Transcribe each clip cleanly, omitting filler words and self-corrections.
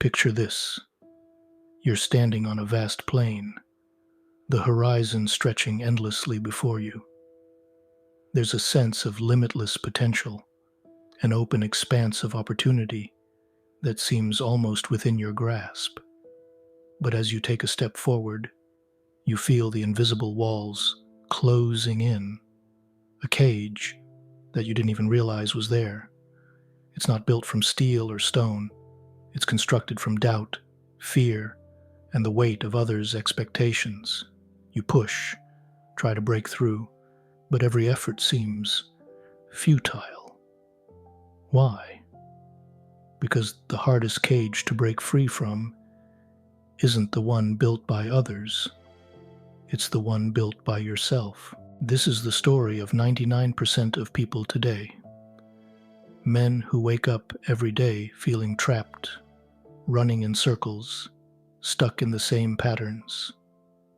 Picture this. You're standing on a vast plain, the horizon stretching endlessly before you. There's a sense of limitless potential, an open expanse of opportunity that seems almost within your grasp. But as you take a step forward, you feel the invisible walls closing in, a cage that you didn't even realize was there. It's not built from steel or stone. It's constructed from doubt, fear, and the weight of others' expectations. You push, try to break through, but every effort seems futile. Why? Because the hardest cage to break free from isn't the one built by others. It's the one built by yourself. This is the story of 99% of people today. Men who wake up every day feeling trapped, running in circles, stuck in the same patterns,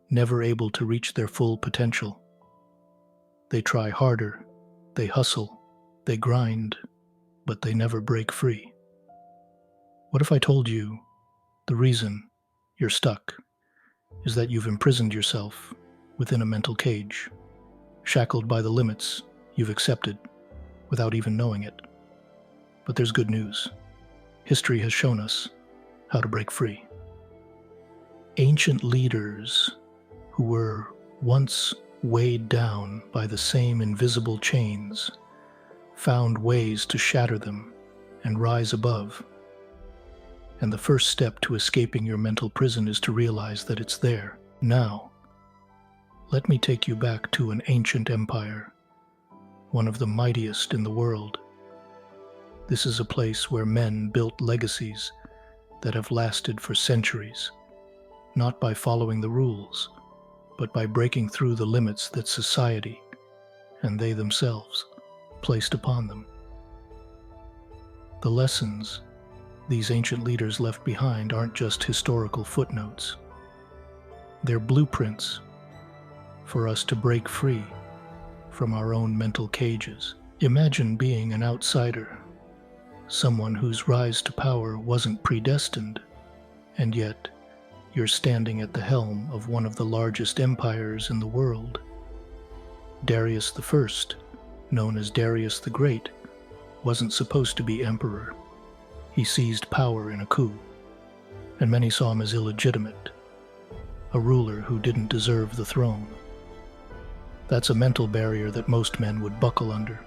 never able to reach their full potential. They try harder, they hustle, they grind, but they never break free. What if I told you the reason you're stuck is that you've imprisoned yourself within a mental cage, shackled by the limits you've accepted without even knowing it? But there's good news. History has shown us how to break free. Ancient leaders who were once weighed down by the same invisible chains found ways to shatter them and rise above. And the first step to escaping your mental prison is to realize that it's there, now. Let me take you back to an ancient empire, one of the mightiest in the world. This is a place where men built legacies that have lasted for centuries, not by following the rules, but by breaking through the limits that society, and they themselves, placed upon them. The lessons these ancient leaders left behind aren't just historical footnotes. They're blueprints for us to break free from our own mental cages. Imagine being an outsider, someone whose rise to power wasn't predestined, and yet you're standing at the helm of one of the largest empires in the world. Darius I, known as Darius the Great, wasn't supposed to be emperor. He seized power in a coup, and many saw him as illegitimate, a ruler who didn't deserve the throne. That's a mental barrier that most men would buckle under.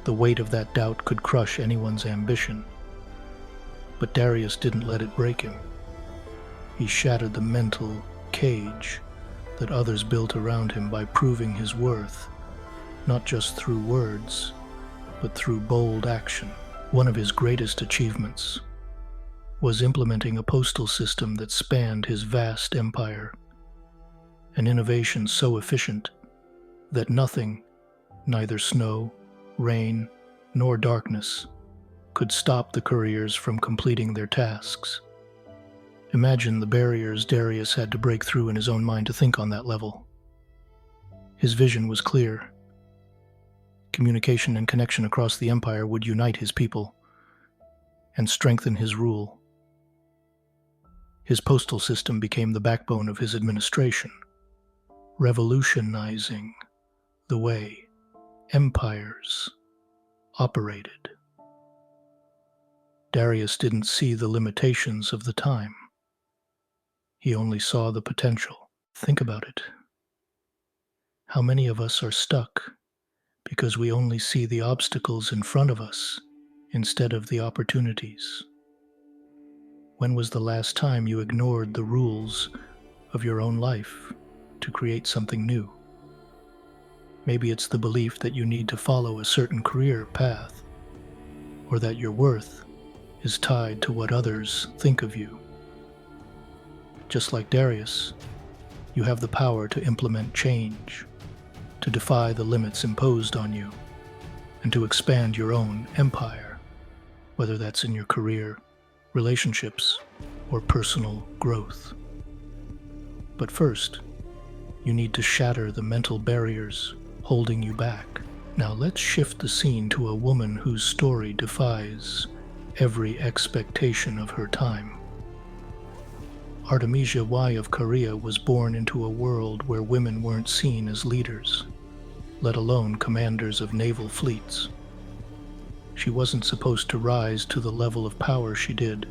The weight of that doubt could crush anyone's ambition. But Darius didn't let it break him. He shattered the mental cage that others built around him by proving his worth, not just through words, but through bold action. One of his greatest achievements was implementing a postal system that spanned his vast empire, an innovation so efficient that nothing, neither snow, rain, nor darkness, could stop the couriers from completing their tasks. Imagine the barriers Darius had to break through in his own mind to think on that level. His vision was clear. Communication and connection across the empire would unite his people and strengthen his rule. His postal system became the backbone of his administration, revolutionizing the way empires operated. Darius didn't see the limitations of the time. He only saw the potential. Think about it. How many of us are stuck because we only see the obstacles in front of us instead of the opportunities? When was the last time you ignored the rules of your own life to create something new? Maybe it's the belief that you need to follow a certain career path, or that your worth is tied to what others think of you. Just like Darius, you have the power to implement change, to defy the limits imposed on you, and to expand your own empire, whether that's in your career, relationships, or personal growth. But first, you need to shatter the mental barriers holding you back. Now let's shift the scene to a woman whose story defies every expectation of her time. Artemisia I of Korea was born into a world where women weren't seen as leaders, let alone commanders of naval fleets. She wasn't supposed to rise to the level of power she did,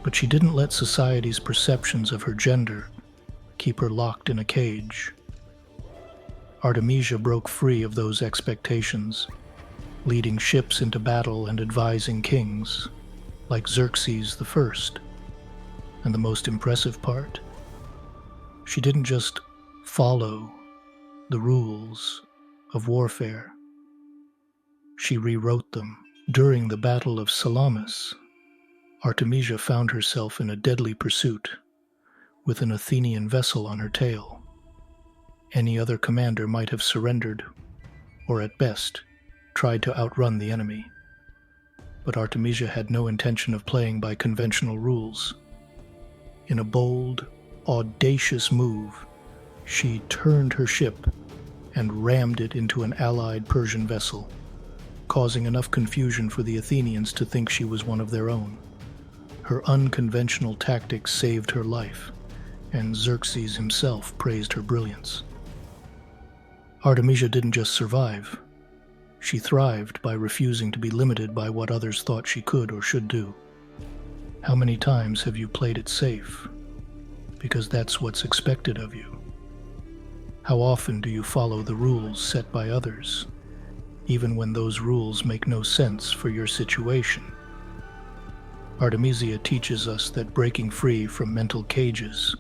but she didn't let society's perceptions of her gender keep her locked in a cage. Artemisia broke free of those expectations, leading ships into battle and advising kings, like Xerxes I. And the most impressive part? She didn't just follow the rules of warfare. She rewrote them. During the Battle of Salamis, Artemisia found herself in a deadly pursuit with an Athenian vessel on her tail. Any other commander might have surrendered, or at best, tried to outrun the enemy. But Artemisia had no intention of playing by conventional rules. In a bold, audacious move, she turned her ship and rammed it into an allied Persian vessel, causing enough confusion for the Athenians to think she was one of their own. Her unconventional tactics saved her life, and Xerxes himself praised her brilliance. Artemisia didn't just survive. She thrived by refusing to be limited by what others thought she could or should do. How many times have you played it safe? Because that's what's expected of you. How often do you follow the rules set by others, even when those rules make no sense for your situation? Artemisia teaches us that breaking free from mental cages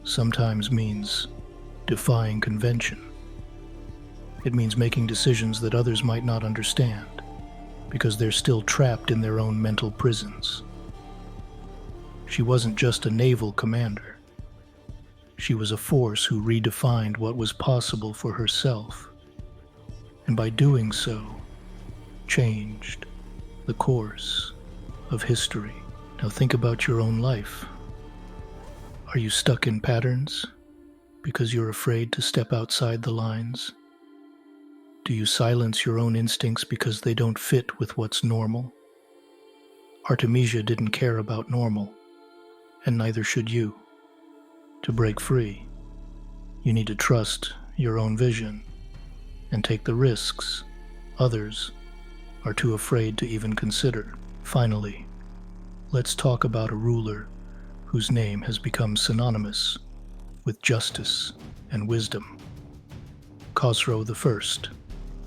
sometimes means defying convention. It means making decisions that others might not understand, because they're still trapped in their own mental prisons. She wasn't just a naval commander. She was a force who redefined what was possible for herself, and by doing so, changed the course of history. Now think about your own life. Are you stuck in patterns because you're afraid to step outside the lines? Do you silence your own instincts because they don't fit with what's normal? Artemisia didn't care about normal, and neither should you. To break free, you need to trust your own vision and take the risks others are too afraid to even consider. Finally, let's talk about a ruler whose name has become synonymous with justice and wisdom. Khosrow I,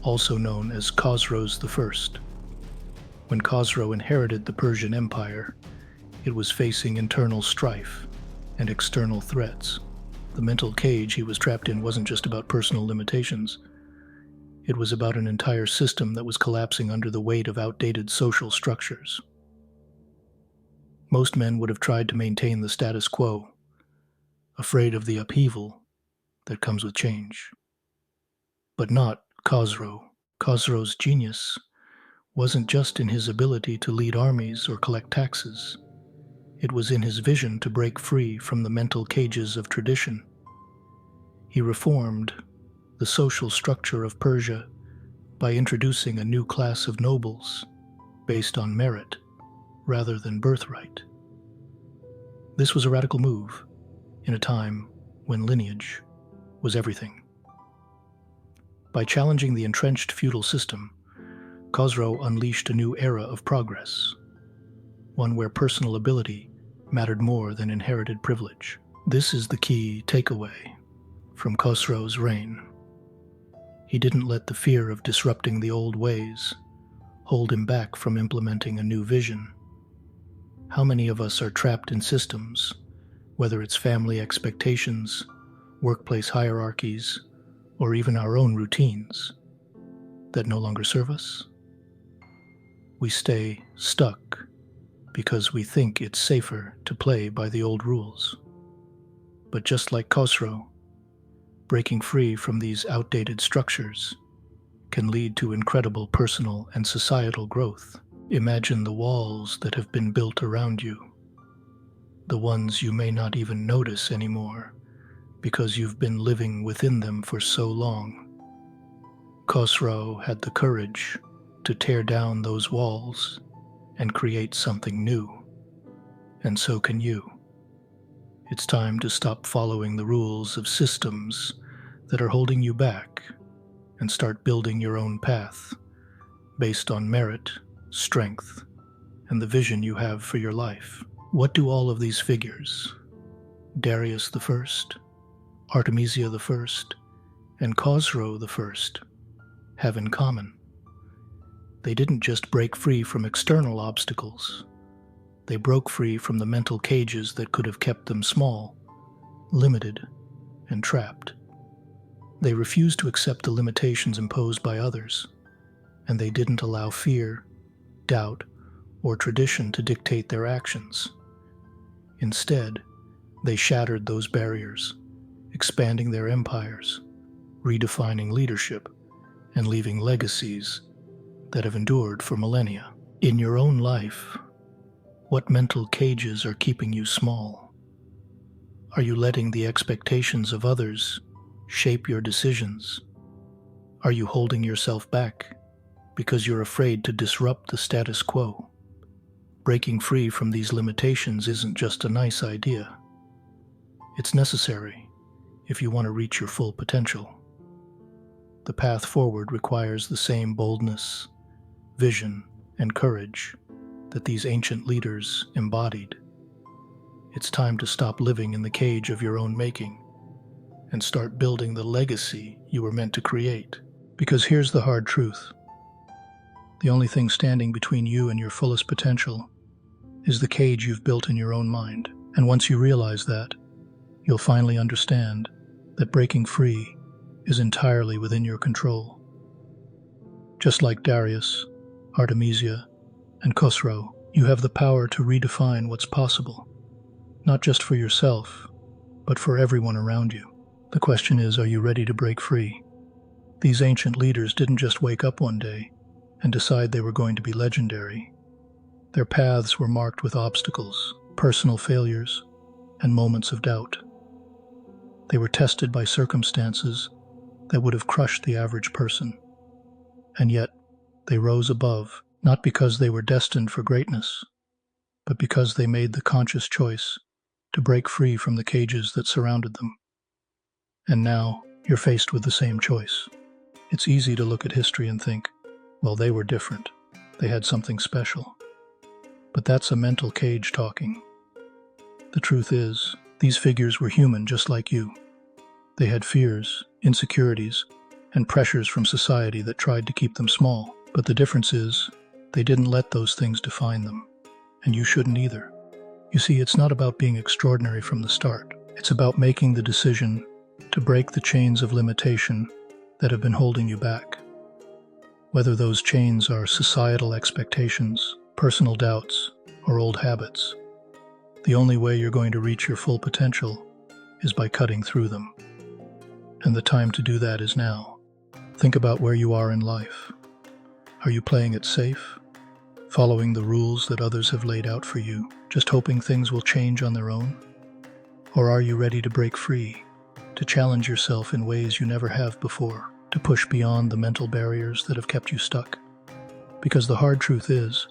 also known as Khosrows I. When Khosrow inherited the Persian Empire, it was facing internal strife and external threats. The mental cage he was trapped in wasn't just about personal limitations. It was about an entire system that was collapsing under the weight of outdated social structures. Most men would have tried to maintain the status quo, afraid of the upheaval that comes with change. But not Khosrow. Khosrow's genius wasn't just in his ability to lead armies or collect taxes. It was in his vision to break free from the mental cages of tradition. He reformed the social structure of Persia by introducing a new class of nobles based on merit rather than birthright. This was a radical move in a time when lineage was everything. By challenging the entrenched feudal system, Khosrow unleashed a new era of progress, one where personal ability mattered more than inherited privilege. This is the key takeaway from Khosrow's reign. He didn't let the fear of disrupting the old ways hold him back from implementing a new vision. How many of us are trapped in systems, whether it's family expectations, workplace hierarchies, or even our own routines, that no longer serve us? We stay stuck because we think it's safer to play by the old rules. But just like Khosrow, breaking free from these outdated structures can lead to incredible personal and societal growth. Imagine the walls that have been built around you, the ones you may not even notice anymore because you've been living within them for so long. Khosrow had the courage to tear down those walls and create something new. And so can you. It's time to stop following the rules of systems that are holding you back and start building your own path based on merit, strength, and the vision you have for your life. What do all of these figures, Darius I, Artemisia I, and Khosrow I, have in common? They didn't just break free from external obstacles. They broke free from the mental cages that could have kept them small, limited, and trapped. They refused to accept the limitations imposed by others, and they didn't allow fear, doubt, or tradition to dictate their actions. Instead, they shattered those barriers, expanding their empires, redefining leadership, and leaving legacies that have endured for millennia. In your own life, what mental cages are keeping you small? Are you letting the expectations of others shape your decisions? Are you holding yourself back because you're afraid to disrupt the status quo? Breaking free from these limitations isn't just a nice idea. It's necessary if you want to reach your full potential. The path forward requires the same boldness, vision, and courage that these ancient leaders embodied. It's time to stop living in the cage of your own making and start building the legacy you were meant to create. Because here's the hard truth. The only thing standing between you and your fullest potential is the cage you've built in your own mind. And once you realize that, you'll finally understand that breaking free is entirely within your control. Just like Darius, Artemisia, and Khosrow, you have the power to redefine what's possible, not just for yourself, but for everyone around you. The question is, are you ready to break free? These ancient leaders didn't just wake up one day and decide they were going to be legendary. Their paths were marked with obstacles, personal failures, and moments of doubt. They were tested by circumstances that would have crushed the average person. And yet, they rose above, not because they were destined for greatness, but because they made the conscious choice to break free from the cages that surrounded them. And now, you're faced with the same choice. It's easy to look at history and think, well, they were different. They had something special. But that's a mental cage talking. The truth is, these figures were human just like you. They had fears, insecurities, and pressures from society that tried to keep them small. But the difference is, they didn't let those things define them. And you shouldn't either. You see, it's not about being extraordinary from the start. It's about making the decision to break the chains of limitation that have been holding you back. Whether those chains are societal expectations, personal doubts, or old habits, the only way you're going to reach your full potential is by cutting through them. And the time to do that is now. Think about where you are in life. Are you playing it safe? Following the rules that others have laid out for you, just hoping things will change on their own? Or are you ready to break free, to challenge yourself in ways you never have before, to push beyond the mental barriers that have kept you stuck? Because the hard truth is,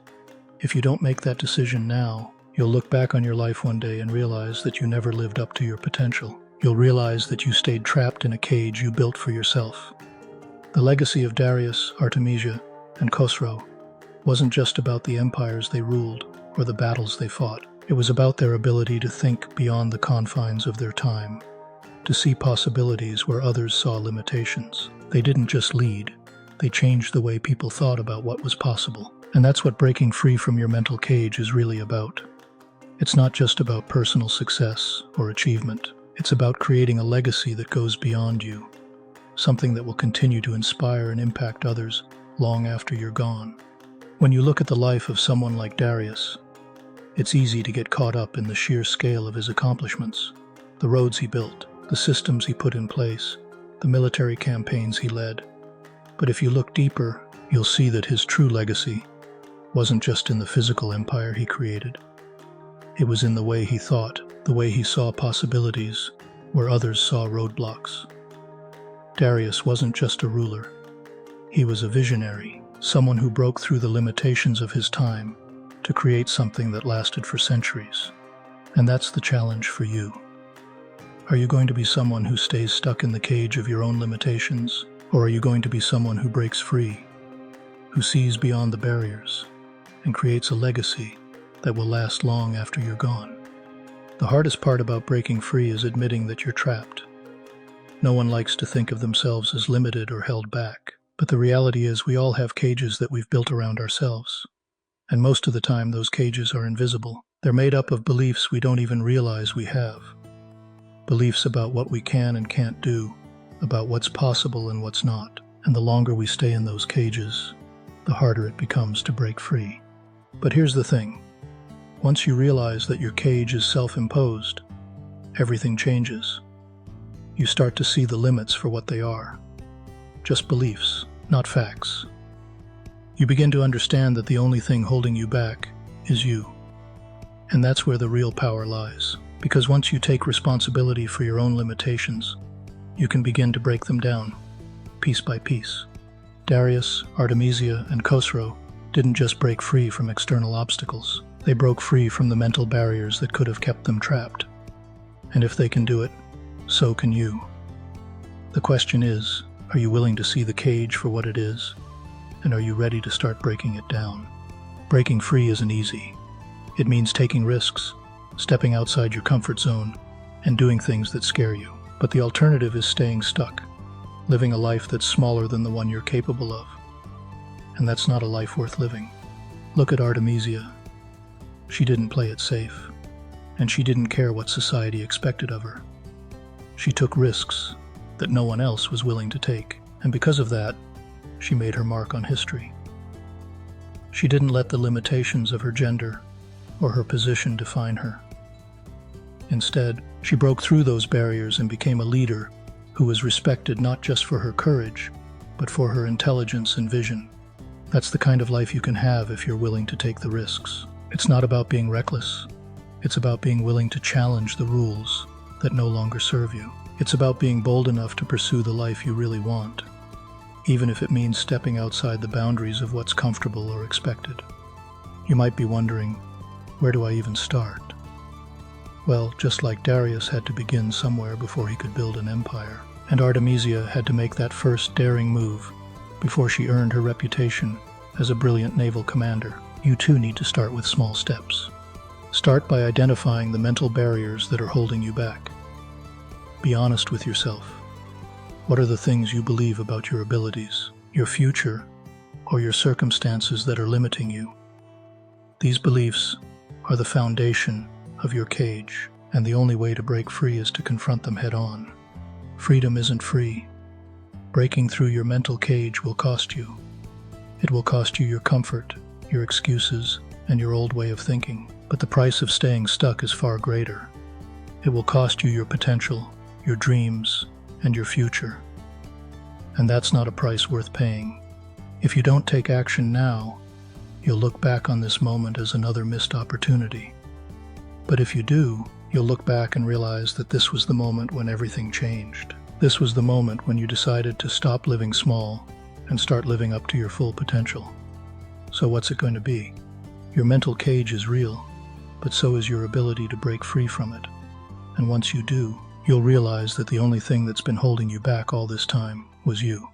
if you don't make that decision now, you'll look back on your life one day and realize that you never lived up to your potential. You'll realize that you stayed trapped in a cage you built for yourself. The legacy of Darius, Artemisia, and Khosrow wasn't just about the empires they ruled or the battles they fought. It was about their ability to think beyond the confines of their time, to see possibilities where others saw limitations. They didn't just lead, they changed the way people thought about what was possible. And that's what breaking free from your mental cage is really about. It's not just about personal success or achievement. It's about creating a legacy that goes beyond you, something that will continue to inspire and impact others long after you're gone. When you look at the life of someone like Darius, it's easy to get caught up in the sheer scale of his accomplishments, the roads he built, the systems he put in place, the military campaigns he led. But if you look deeper, you'll see that his true legacy wasn't just in the physical empire he created. It was in the way he thought, the way he saw possibilities where others saw roadblocks. Darius wasn't just a ruler. He was a visionary, someone who broke through the limitations of his time to create something that lasted for centuries. And that's the challenge for you. Are you going to be someone who stays stuck in the cage of your own limitations, or are you going to be someone who breaks free, who sees beyond the barriers, and creates a legacy that will last long after you're gone? The hardest part about breaking free is admitting that you're trapped. No one likes to think of themselves as limited or held back, but the reality is we all have cages that we've built around ourselves. And most of the time those cages are invisible. They're made up of beliefs we don't even realize we have. Beliefs about what we can and can't do, about what's possible and what's not. And the longer we stay in those cages, the harder it becomes to break free. But here's the thing. Once you realize that your cage is self-imposed, everything changes. You start to see the limits for what they are. Just beliefs, not facts. You begin to understand that the only thing holding you back is you. And that's where the real power lies. Because once you take responsibility for your own limitations, you can begin to break them down, piece by piece. Darius, Artemisia, and Khosrow didn't just break free from external obstacles. They broke free from the mental barriers that could have kept them trapped. And if they can do it, so can you. The question is, are you willing to see the cage for what it is? And are you ready to start breaking it down? Breaking free isn't easy. It means taking risks, stepping outside your comfort zone, and doing things that scare you. But the alternative is staying stuck, living a life that's smaller than the one you're capable of. And that's not a life worth living. Look at Artemisia. She didn't play it safe, and she didn't care what society expected of her. She took risks that no one else was willing to take, and because of that, she made her mark on history. She didn't let the limitations of her gender or her position define her. Instead, she broke through those barriers and became a leader who was respected not just for her courage, but for her intelligence and vision. That's the kind of life you can have if you're willing to take the risks. It's not about being reckless. It's about being willing to challenge the rules that no longer serve you. It's about being bold enough to pursue the life you really want, even if it means stepping outside the boundaries of what's comfortable or expected. You might be wondering, where do I even start? Well, just like Darius had to begin somewhere before he could build an empire, and Artemisia had to make that first daring move before she earned her reputation as a brilliant naval commander, you too need to start with small steps. Start by identifying the mental barriers that are holding you back. Be honest with yourself. What are the things you believe about your abilities, your future, or your circumstances that are limiting you? These beliefs are the foundation of your cage, and the only way to break free is to confront them head on. Freedom isn't free. Breaking through your mental cage will cost you. It will cost you your comfort, your excuses, and your old way of thinking. But the price of staying stuck is far greater. It will cost you your potential, your dreams, and your future. And that's not a price worth paying. If you don't take action now, you'll look back on this moment as another missed opportunity. But if you do, you'll look back and realize that this was the moment when everything changed. This was the moment when you decided to stop living small and start living up to your full potential. So what's it going to be? Your mental cage is real, but so is your ability to break free from it. And once you do, you'll realize that the only thing that's been holding you back all this time was you.